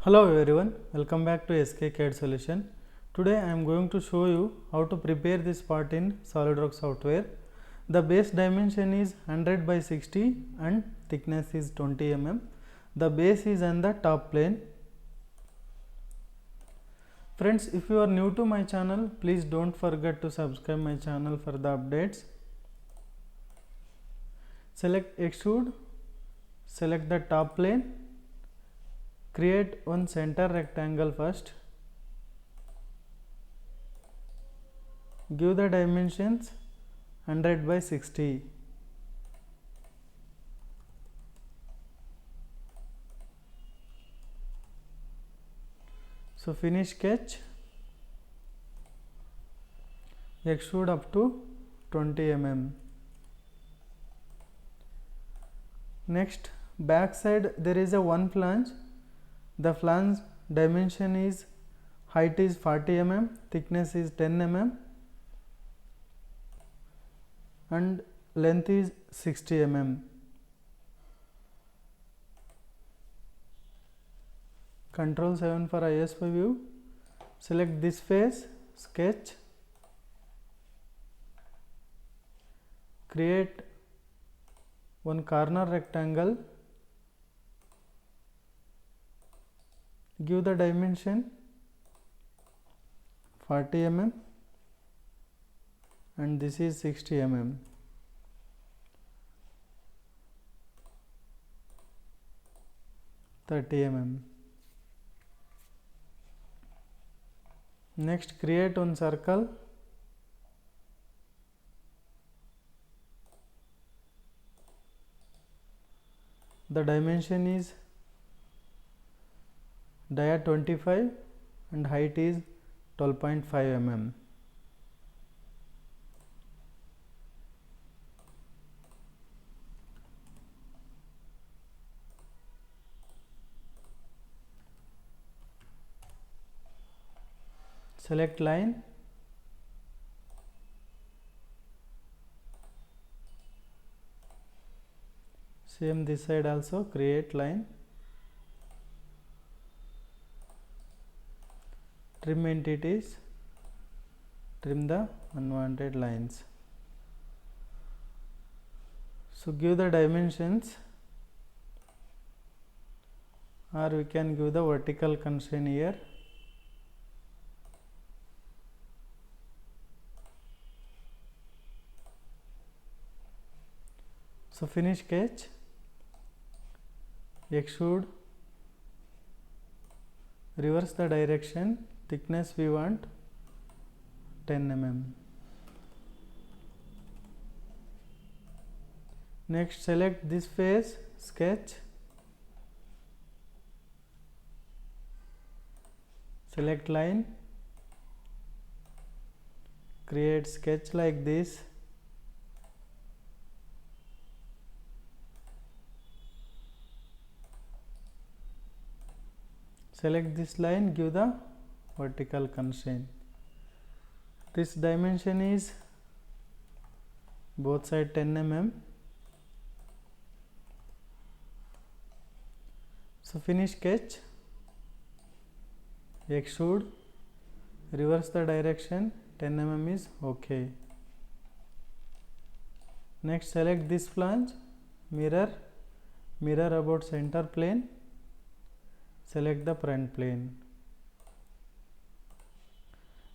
Hello everyone, welcome back to SK CAD Solution. Today I am going to show you how to prepare this part in SolidWorks software. The base dimension is 100 by 60 and thickness is 20 mm. The base is on the top plane. Friends, if you are new to my channel, please don't forget to subscribe my channel for the updates. Select Extrude, select the top plane. Create one center rectangle first. Give the dimensions 100 by 60. So finish sketch. Extrude up to 20 mm. Next, back side there is a one flange. The flange dimension is height is 40 mm, thickness is 10 mm and length is 60 mm. Ctrl 7 for ISO view. Select this face, sketch. Create one corner rectangle. Give the dimension 40 mm and this is 60 mm. Next, create one circle. The dimension is dia 25 and height is 12.5 mm. Select line. Same this side also, create line. Trim entities, trim the unwanted lines. So give the dimensions, or we can give the vertical constraint here. So finish sketch. Extrude, reverse the direction, thickness we want 10 mm. Next, select this face, sketch. Select line. Create sketch like this. Select this line, give the vertical constraint. This dimension is both side 10 mm. So finish sketch. Extrude, reverse the direction, 10 mm is okay. Next, select this flange, mirror about center plane. Select the front plane.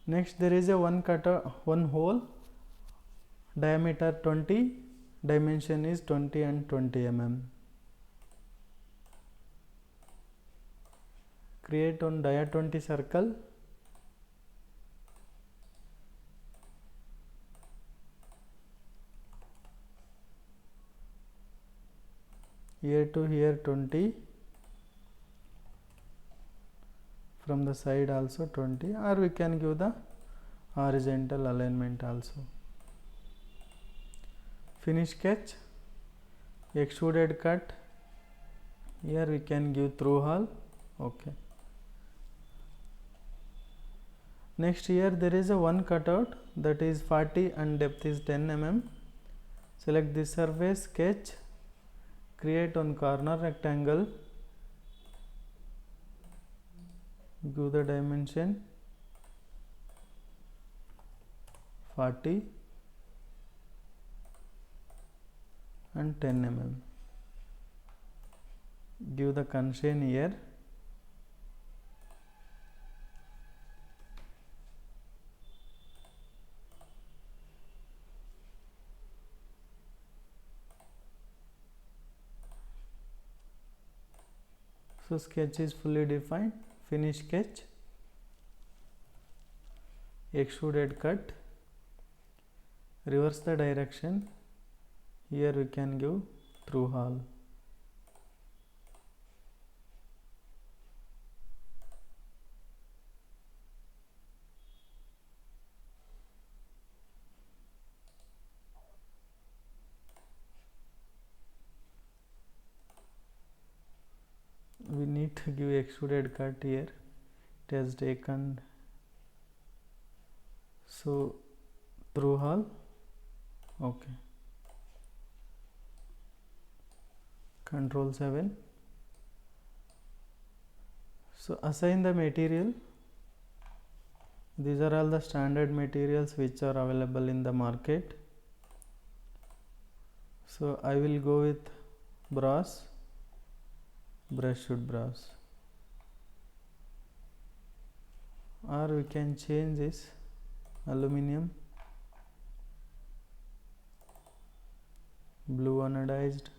Next, there is a one hole, diameter 20, dimension is 20 and 20 mm. Create one dia 20 circle. Here to here 20. From the side also 20, or we can give the horizontal alignment also. Finish sketch. Extruded cut. Here we can give through hole. Okay. Next, here there is a one cutout, that is 40 and depth is 10 mm. Select this surface, sketch. Create one corner rectangle. give the dimension 40 and 10 mm. Give the constraint here. So sketch is fully defined. Finish sketch. Extruded cut. Reverse the direction. Here we can give through hole. We need to give extruded cut here. It has taken, so through hole. Okay. Control 7. So assign the material. These are all the standard materials which are available in the market. So I will go with brass, brushed brass, or we can change this aluminum, blue anodized.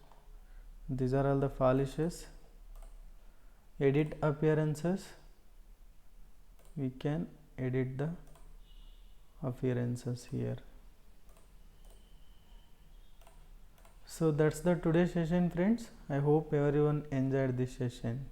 These are all the polishes. Edit appearances. We can edit the appearances here. So that's the today's session, friends. I hope everyone enjoyed this session.